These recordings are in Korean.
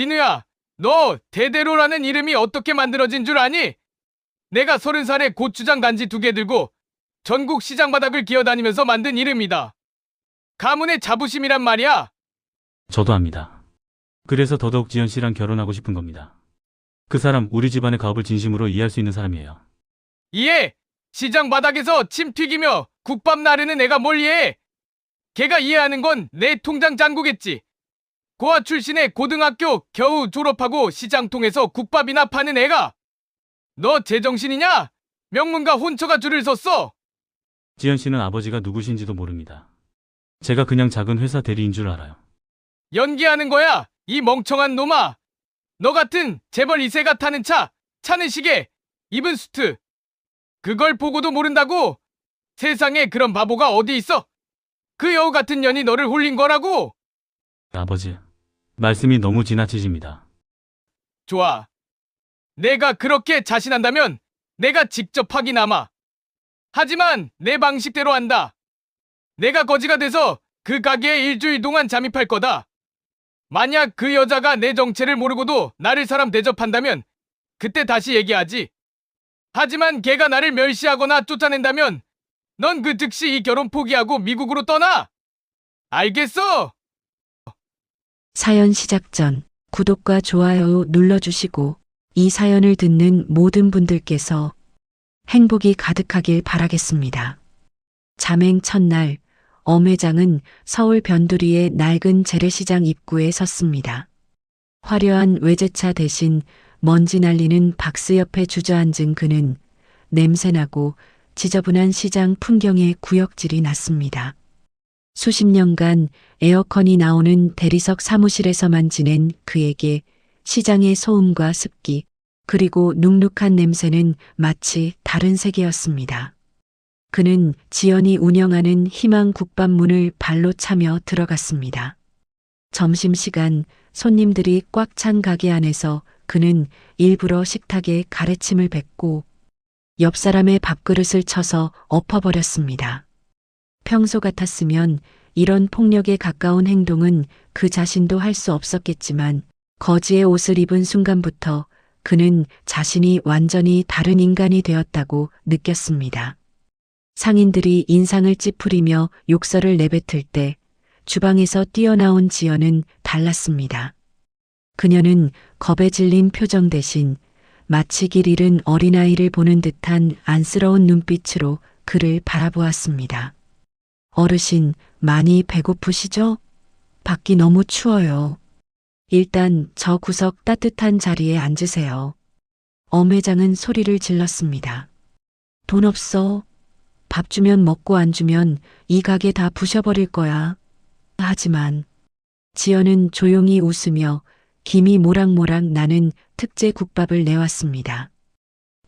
진우야, 너 대대로라는 이름이 어떻게 만들어진 줄 아니? 내가 30살에 고추장 단지 2개 들고 전국 시장 바닥을 기어다니면서 만든 이름이다. 가문의 자부심이란 말이야. 저도 압니다. 그래서 더더욱 지연 씨랑 결혼하고 싶은 겁니다. 그 사람 우리 집안의 가업을 진심으로 이해할 수 있는 사람이에요. 이해! 시장 바닥에서 침 튀기며 국밥 나르는 애가 뭘 이해해? 걔가 이해하는 건 내 통장 잔고겠지. 고아 출신의 고등학교 겨우 졸업하고 시장 통해서 국밥이나 파는 애가. 너 제정신이냐? 명문가 혼처가 줄을 섰어. 지연 씨는 아버지가 누구신지도 모릅니다. 제가 그냥 작은 회사 대리인 줄 알아요. 연기하는 거야, 이 멍청한 놈아. 너 같은 재벌 2세가 타는 차, 차는 시계, 입은 수트. 그걸 보고도 모른다고? 세상에 그런 바보가 어디 있어? 그 여우 같은 년이 너를 홀린 거라고? 아버지, 말씀이 너무 지나치십니다. 좋아. 내가 그렇게 자신한다면 내가 직접 확인하마. 하지만 내 방식대로 한다. 내가 거지가 돼서 그 가게에 일주일 동안 잠입할 거다. 만약 그 여자가 내 정체를 모르고도 나를 사람 대접한다면 그때 다시 얘기하지. 하지만 걔가 나를 멸시하거나 쫓아낸다면 넌 그 즉시 이 결혼 포기하고 미국으로 떠나. 알겠어? 사연 시작 전 구독과 좋아요 눌러주시고 이 사연을 듣는 모든 분들께서 행복이 가득하길 바라겠습니다. 잠행 첫날 엄 회장은 서울 변두리의 낡은 재래시장 입구에 섰습니다. 화려한 외제차 대신 먼지 날리는 박스 옆에 주저앉은 그는 냄새나고 지저분한 시장 풍경의 구역질이 났습니다. 수십 년간 에어컨이 나오는 대리석 사무실에서만 지낸 그에게 시장의 소음과 습기, 그리고 눅눅한 냄새는 마치 다른 세계였습니다. 그는 지연이 운영하는 희망 국밥문을 발로 차며 들어갔습니다. 점심시간 손님들이 꽉 찬 가게 안에서 그는 일부러 식탁에 가래침을 뱉고 옆 사람의 밥그릇을 쳐서 엎어버렸습니다. 평소 같았으면 이런 폭력에 가까운 행동은 그 자신도 할 수 없었겠지만 거지의 옷을 입은 순간부터 그는 자신이 완전히 다른 인간이 되었다고 느꼈습니다. 상인들이 인상을 찌푸리며 욕설을 내뱉을 때 주방에서 뛰어나온 지연은 달랐습니다. 그녀는 겁에 질린 표정 대신 마치 길 잃은 어린아이를 보는 듯한 안쓰러운 눈빛으로 그를 바라보았습니다. 어르신, 많이 배고프시죠? 밖이 너무 추워요. 일단 저 구석 따뜻한 자리에 앉으세요. 엄 회장은 소리를 질렀습니다. 돈 없어. 밥 주면 먹고 안 주면 이 가게 다 부셔버릴 거야. 하지만 지연은 조용히 웃으며 김이 모락모락 나는 특제 국밥을 내왔습니다.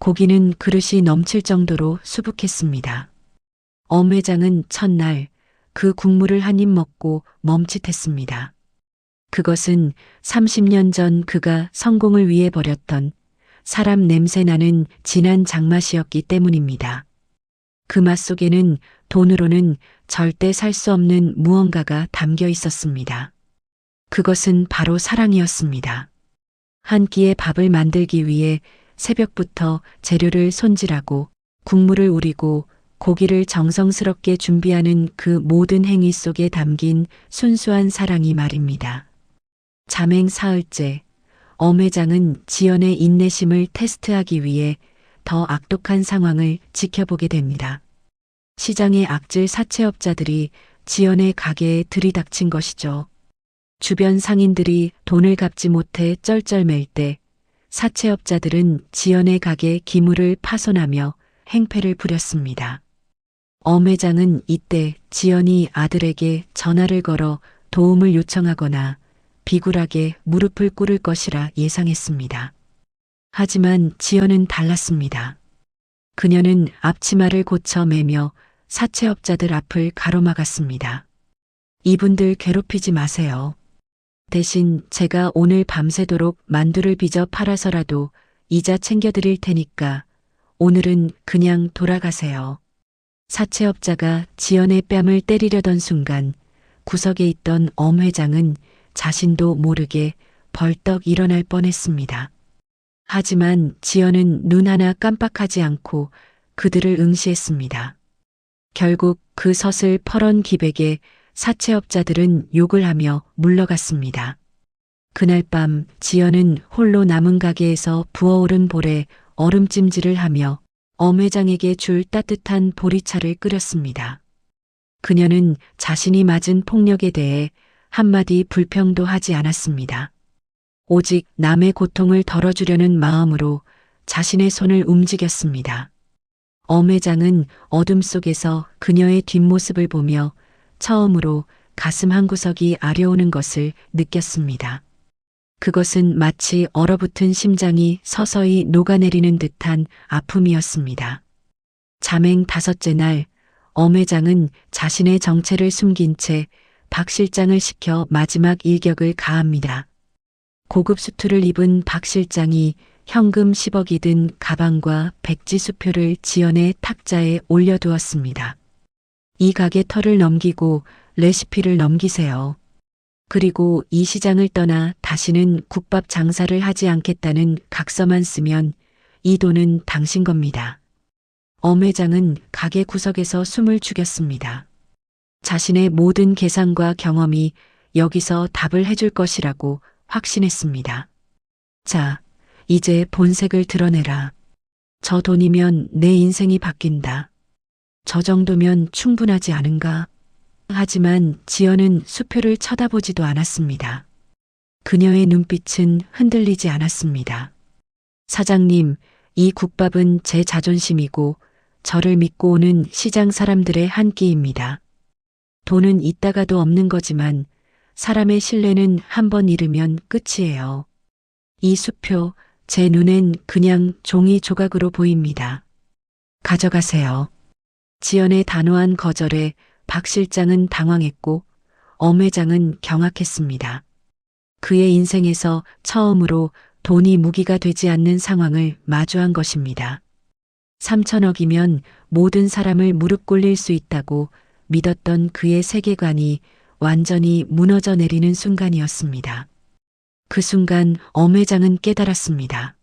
고기는 그릇이 넘칠 정도로 수북했습니다. 엄 회장은 첫날 그 국물을 한 입 먹고 멈칫했습니다. 그것은 30년 전 그가 성공을 위해 버렸던 사람 냄새 나는 진한 장맛이었기 때문입니다. 그 맛 속에는 돈으로는 절대 살 수 없는 무언가가 담겨 있었습니다. 그것은 바로 사랑이었습니다. 한 끼의 밥을 만들기 위해 새벽부터 재료를 손질하고 국물을 우리고 고기를 정성스럽게 준비하는 그 모든 행위 속에 담긴 순수한 사랑이 말입니다. 잠행 사흘째, 엄 회장은 지연의 인내심을 테스트하기 위해 더 악독한 상황을 지켜보게 됩니다. 시장의 악질 사채업자들이 지연의 가게에 들이닥친 것이죠. 주변 상인들이 돈을 갚지 못해 쩔쩔맬 때 사채업자들은 지연의 가게 기물을 파손하며 행패를 부렸습니다. 엄 회장은 이때 지연이 아들에게 전화를 걸어 도움을 요청하거나 비굴하게 무릎을 꿇을 것이라 예상했습니다. 하지만 지연은 달랐습니다. 그녀는 앞치마를 고쳐 매며 사채업자들 앞을 가로막았습니다. 이분들 괴롭히지 마세요. 대신 제가 오늘 밤새도록 만두를 빚어 팔아서라도 이자 챙겨드릴 테니까 오늘은 그냥 돌아가세요. 사채업자가 지연의 뺨을 때리려던 순간 구석에 있던 엄 회장은 자신도 모르게 벌떡 일어날 뻔했습니다. 하지만 지연은 눈 하나 깜빡하지 않고 그들을 응시했습니다. 결국 그 서슬 퍼런 기백에 사채업자들은 욕을 하며 물러갔습니다. 그날 밤 지연은 홀로 남은 가게에서 부어오른 볼에 얼음찜질을 하며 엄 회장에게 줄 따뜻한 보리차를 끓였습니다. 그녀는 자신이 맞은 폭력에 대해 한마디 불평도 하지 않았습니다. 오직 남의 고통을 덜어주려는 마음으로 자신의 손을 움직였습니다. 엄 회장은 어둠 속에서 그녀의 뒷모습을 보며 처음으로 가슴 한구석이 아려오는 것을 느꼈습니다. 그것은 마치 얼어붙은 심장이 서서히 녹아내리는 듯한 아픔이었습니다. 잠행 5째 날, 엄 회장은 자신의 정체를 숨긴 채 박 실장을 시켜 마지막 일격을 가합니다. 고급 수트를 입은 박 실장이 현금 10억이 든 가방과 백지 수표를 지연의 탁자에 올려두었습니다. 이 가게 털을 넘기고 레시피를 넘기세요. 그리고 이 시장을 떠나 다시는 국밥 장사를 하지 않겠다는 각서만 쓰면 이 돈은 당신 겁니다. 엄 회장은 가게 구석에서 숨을 죽였습니다. 자신의 모든 계산과 경험이 여기서 답을 해줄 것이라고 확신했습니다. 자, 이제 본색을 드러내라. 저 돈이면 내 인생이 바뀐다. 저 정도면 충분하지 않은가? 하지만 지연은 수표를 쳐다보지도 않았습니다. 그녀의 눈빛은 흔들리지 않았습니다. 사장님, 이 국밥은 제 자존심이고 저를 믿고 오는 시장 사람들의 한 끼입니다. 돈은 있다가도 없는 거지만 사람의 신뢰는 한 번 잃으면 끝이에요. 이 수표, 제 눈엔 그냥 종이 조각으로 보입니다. 가져가세요. 지연의 단호한 거절에 박 실장은 당황했고 엄 회장은 경악했습니다. 그의 인생에서 처음으로 돈이 무기가 되지 않는 상황을 마주한 것입니다. 3천억이면 모든 사람을 무릎 꿇릴 수 있다고 믿었던 그의 세계관이 완전히 무너져 내리는 순간이었습니다. 그 순간 엄 회장은 깨달았습니다.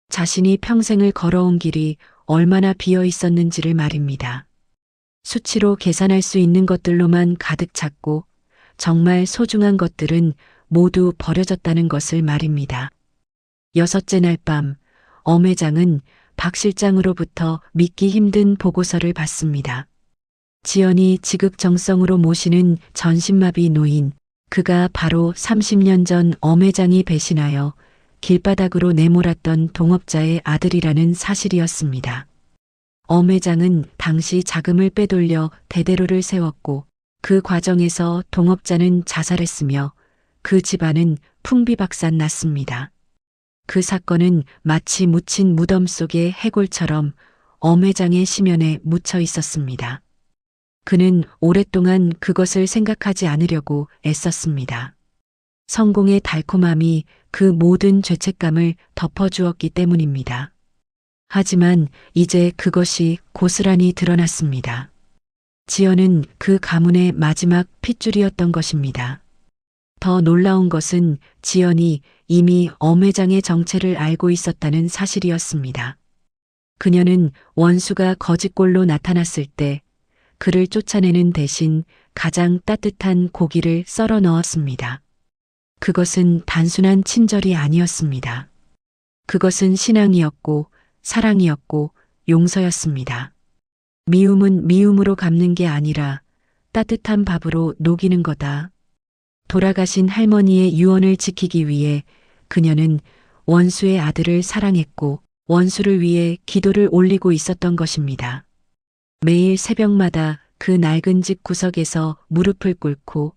자신이 평생을 걸어온 길이 얼마나 비어 있었는지를 말입니다. 수치로 계산할 수 있는 것들로만 가득 찼고 정말 소중한 것들은 모두 버려졌다는 것을 말입니다. 6째 날 밤, 엄 회장은 박 실장으로부터 믿기 힘든 보고서를 받습니다. 지연이 지극정성으로 모시는 전신마비 노인, 그가 바로 30년 전 엄 회장이 배신하여 길바닥으로 내몰았던 동업자의 아들이라는 사실이었습니다. 엄 회장은 당시 자금을 빼돌려 대대로를 세웠고 그 과정에서 동업자는 자살했으며 그 집안은 풍비박산 났습니다. 그 사건은 마치 묻힌 무덤 속의 해골처럼 엄 회장의 심연에 묻혀 있었습니다. 그는 오랫동안 그것을 생각하지 않으려고 애썼습니다. 성공의 달콤함이 그 모든 죄책감을 덮어주었기 때문입니다. 하지만 이제 그것이 고스란히 드러났습니다. 지연은 그 가문의 마지막 핏줄이었던 것입니다. 더 놀라운 것은 지연이 이미 엄 회장의 정체를 알고 있었다는 사실이었습니다. 그녀는 원수가 거짓골로 나타났을 때 그를 쫓아내는 대신 가장 따뜻한 고기를 썰어 넣었습니다. 그것은 단순한 친절이 아니었습니다. 그것은 신앙이었고 사랑이었고 용서였습니다. 미움은 미움으로 갚는 게 아니라 따뜻한 밥으로 녹이는 거다. 돌아가신 할머니의 유언을 지키기 위해 그녀는 원수의 아들을 사랑했고 원수를 위해 기도를 올리고 있었던 것입니다. 매일 새벽마다 그 낡은 집 구석에서 무릎을 꿇고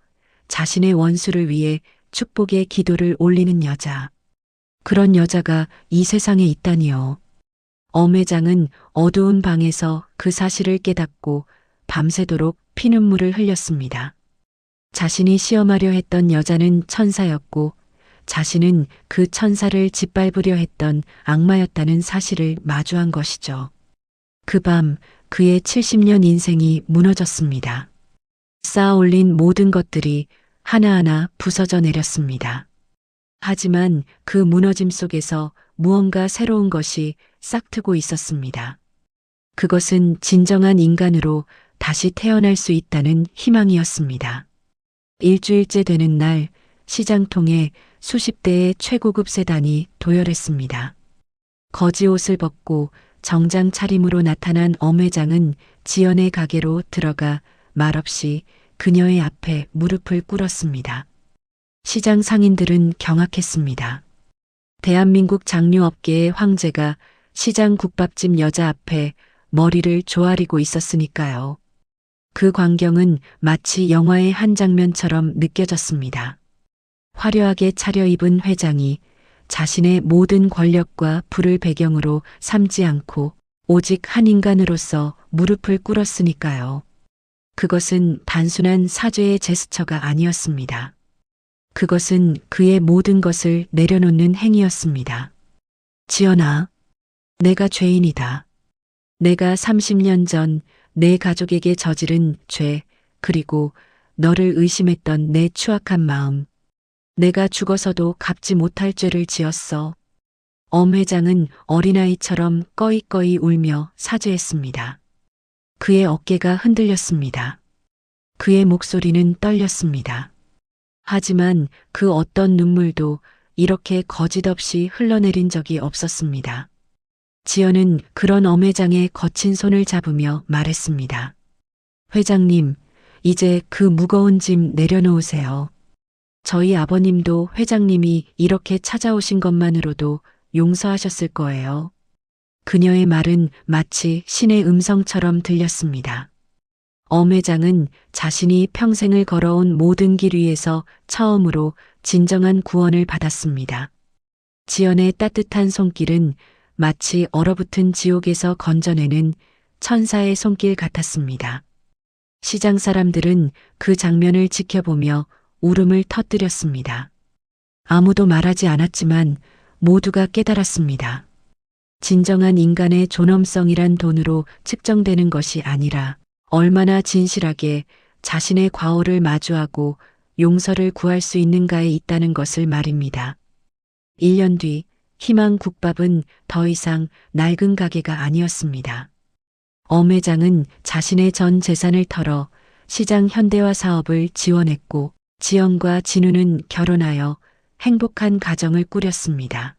자신의 원수를 위해 축복의 기도를 올리는 여자. 그런 여자가 이 세상에 있다니요. 엄 회장은 어두운 방에서 그 사실을 깨닫고 밤새도록 피눈물을 흘렸습니다. 자신이 시험하려 했던 여자는 천사였고 자신은 그 천사를 짓밟으려 했던 악마였다는 사실을 마주한 것이죠. 그 밤 그의 70년 인생이 무너졌습니다. 쌓아 올린 모든 것들이 하나하나 부서져 내렸습니다. 하지만 그 무너짐 속에서 무언가 새로운 것이 싹트고 있었습니다. 그것은 진정한 인간으로 다시 태어날 수 있다는 희망이었습니다. 일주일째 되는 날 시장통에 수십 대의 최고급 세단이 도열했습니다. 거지 옷을 벗고 정장 차림으로 나타난 엄 회장은 지연의 가게로 들어가 말없이 그녀의 앞에 무릎을 꿇었습니다. 시장 상인들은 경악했습니다. 대한민국 장류업계의 황제가 시장 국밥집 여자 앞에 머리를 조아리고 있었으니까요. 그 광경은 마치 영화의 한 장면처럼 느껴졌습니다. 화려하게 차려입은 회장이 자신의 모든 권력과 부를 배경으로 삼지 않고 오직 한 인간으로서 무릎을 꿇었으니까요. 그것은 단순한 사죄의 제스처가 아니었습니다. 그것은 그의 모든 것을 내려놓는 행위였습니다. 지연아, 내가 죄인이다. 내가 30년 전 내 가족에게 저지른 죄, 그리고 너를 의심했던 내 추악한 마음. 내가 죽어서도 갚지 못할 죄를 지었어. 엄 회장은 어린아이처럼 꺼이꺼이 울며 사죄했습니다. 그의 어깨가 흔들렸습니다. 그의 목소리는 떨렸습니다. 하지만 그 어떤 눈물도 이렇게 거짓없이 흘러내린 적이 없었습니다. 지연은 그런 엄 회장의 거친 손을 잡으며 말했습니다. 회장님, 이제 그 무거운 짐 내려놓으세요. 저희 아버님도 회장님이 이렇게 찾아오신 것만으로도 용서하셨을 거예요. 그녀의 말은 마치 신의 음성처럼 들렸습니다. 엄 회장은 자신이 평생을 걸어온 모든 길 위에서 처음으로 진정한 구원을 받았습니다. 지연의 따뜻한 손길은 마치 얼어붙은 지옥에서 건져내는 천사의 손길 같았습니다. 시장 사람들은 그 장면을 지켜보며 울음을 터뜨렸습니다. 아무도 말하지 않았지만 모두가 깨달았습니다. 진정한 인간의 존엄성이란 돈으로 측정되는 것이 아니라 얼마나 진실하게 자신의 과오를 마주하고 용서를 구할 수 있는가에 있다는 것을 말입니다. 1년 뒤 희망 국밥은 더 이상 낡은 가게가 아니었습니다. 엄 회장은 자신의 전 재산을 털어 시장 현대화 사업을 지원했고 지연과 진우는 결혼하여 행복한 가정을 꾸렸습니다.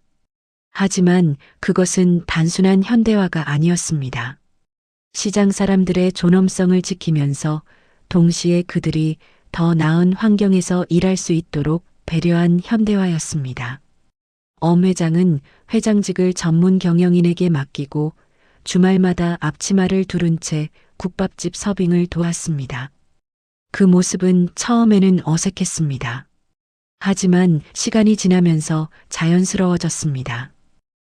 하지만 그것은 단순한 현대화가 아니었습니다. 시장 사람들의 존엄성을 지키면서 동시에 그들이 더 나은 환경에서 일할 수 있도록 배려한 현대화였습니다. 엄 회장은 회장직을 전문 경영인에게 맡기고 주말마다 앞치마를 두른 채 국밥집 서빙을 도왔습니다. 그 모습은 처음에는 어색했습니다. 하지만 시간이 지나면서 자연스러워졌습니다.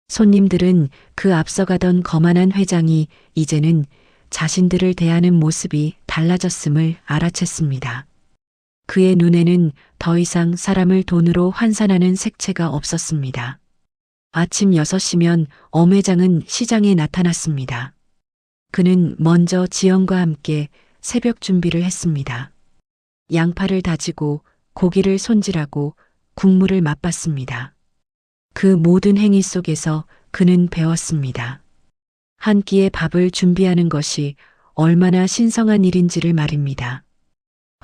손님들은 그 앞서가던 거만한 회장이 이제는 자신들을 대하는 모습이 달라졌음을 알아챘습니다. 그의 눈에는 더 이상 사람을 돈으로 환산하는 색채가 없었습니다. 아침 6시면 엄 회장은 시장에 나타났습니다. 그는 먼저 지연과 함께 새벽 준비를 했습니다. 양파를 다지고 고기를 손질하고 국물을 맛봤습니다. 그 모든 행위 속에서 그는 배웠습니다. 한 끼의 밥을 준비하는 것이 얼마나 신성한 일인지를 말입니다.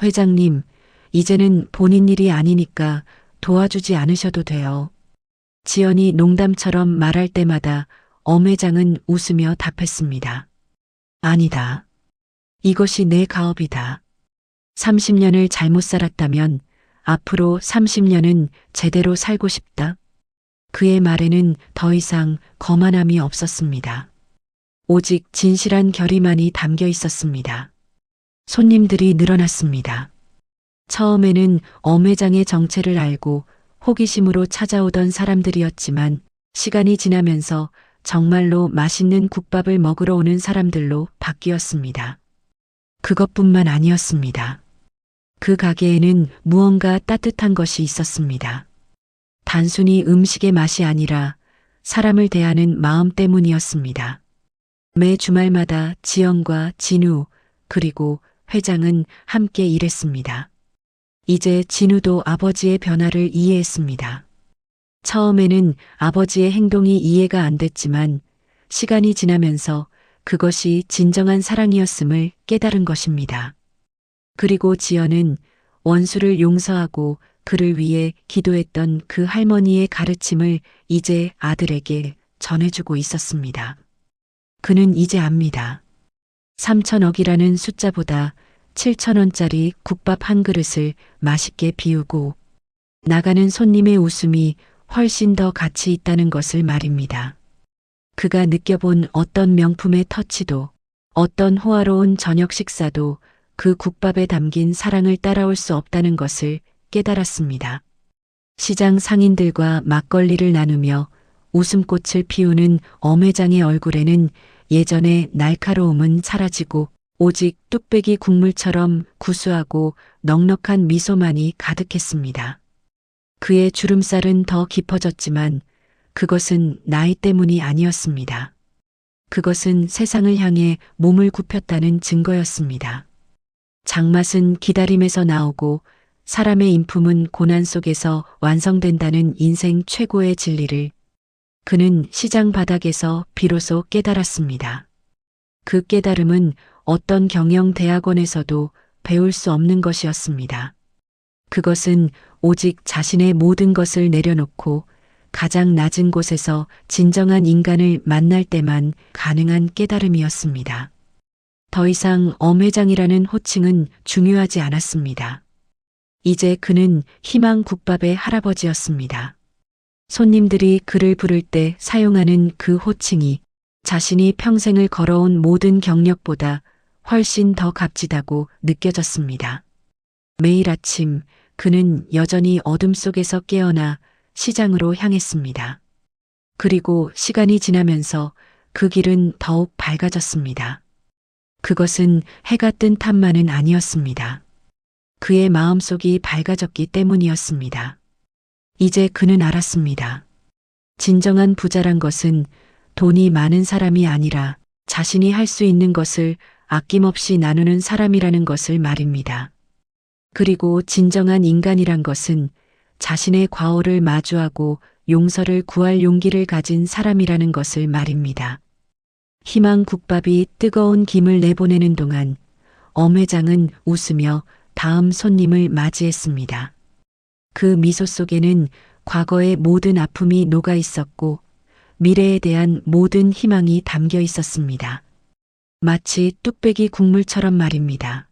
회장님, 이제는 본인 일이 아니니까 도와주지 않으셔도 돼요. 지연이 농담처럼 말할 때마다 엄 회장은 웃으며 답했습니다. 아니다. 이것이 내 가업이다. 30년을 잘못 살았다면 앞으로 30년은 제대로 살고 싶다. 그의 말에는 더 이상 거만함이 없었습니다. 오직 진실한 결의만이 담겨 있었습니다. 손님들이 늘어났습니다. 처음에는 엄 회장의 정체를 알고 호기심으로 찾아오던 사람들이었지만 시간이 지나면서 정말로 맛있는 국밥을 먹으러 오는 사람들로 바뀌었습니다. 그것뿐만 아니었습니다. 그 가게에는 무언가 따뜻한 것이 있었습니다. 단순히 음식의 맛이 아니라 사람을 대하는 마음 때문이었습니다. 매 주말마다 지연과 진우 그리고 회장은 함께 일했습니다. 이제 진우도 아버지의 변화를 이해했습니다. 처음에는 아버지의 행동이 이해가 안 됐지만 시간이 지나면서 그것이 진정한 사랑이었음을 깨달은 것입니다. 그리고 지연은 원수를 용서하고 그를 위해 기도했던 그 할머니의 가르침을 이제 아들에게 전해주고 있었습니다. 그는 이제 압니다. 3천억이라는 숫자보다 7천원짜리 국밥 한 그릇을 맛있게 비우고 나가는 손님의 웃음이 훨씬 더 가치 있다는 것을 말입니다. 그가 느껴본 어떤 명품의 터치도, 어떤 호화로운 저녁 식사도 그 국밥에 담긴 사랑을 따라올 수 없다는 것을 깨달았습니다. 시장 상인들과 막걸리를 나누며 웃음꽃을 피우는 엄회장의 얼굴에는 예전의 날카로움은 사라지고 오직 뚝배기 국물처럼 구수하고 넉넉한 미소만이 가득했습니다. 그의 주름살은 더 깊어졌지만 그것은 나이 때문이 아니었습니다. 그것은 세상을 향해 몸을 굽혔다는 증거였습니다. 장맛은 기다림에서 나오고 사람의 인품은 고난 속에서 완성된다는 인생 최고의 진리를 그는 시장 바닥에서 비로소 깨달았습니다. 그 깨달음은 어떤 경영대학원에서도 배울 수 없는 것이었습니다. 그것은 오직 자신의 모든 것을 내려놓고 가장 낮은 곳에서 진정한 인간을 만날 때만 가능한 깨달음이었습니다. 더 이상 엄회장이라는 호칭은 중요하지 않았습니다. 이제 그는 희망국밥의 할아버지였습니다. 손님들이 그를 부를 때 사용하는 그 호칭이 자신이 평생을 걸어온 모든 경력보다 훨씬 더 값지다고 느껴졌습니다. 매일 아침 그는 여전히 어둠 속에서 깨어나 시장으로 향했습니다. 그리고 시간이 지나면서 그 길은 더욱 밝아졌습니다. 그것은 해가 뜬 탓만은 아니었습니다. 그의 마음속이 밝아졌기 때문이었습니다. 이제 그는 알았습니다. 진정한 부자란 것은 돈이 많은 사람이 아니라 자신이 할 수 있는 것을 아낌없이 나누는 사람이라는 것을 말입니다. 그리고 진정한 인간이란 것은 자신의 과오를 마주하고 용서를 구할 용기를 가진 사람이라는 것을 말입니다. 희망국밥이 뜨거운 김을 내보내는 동안 엄회장은 웃으며 다음 손님을 맞이했습니다. 그 미소 속에는 과거의 모든 아픔이 녹아 있었고 미래에 대한 모든 희망이 담겨 있었습니다. 마치 뚝배기 국물처럼 말입니다.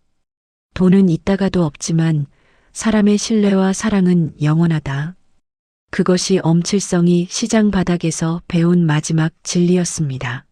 돈은 있다가도 없지만 사람의 신뢰와 사랑은 영원하다. 그것이 엄칠성이 시장 바닥에서 배운 마지막 진리였습니다.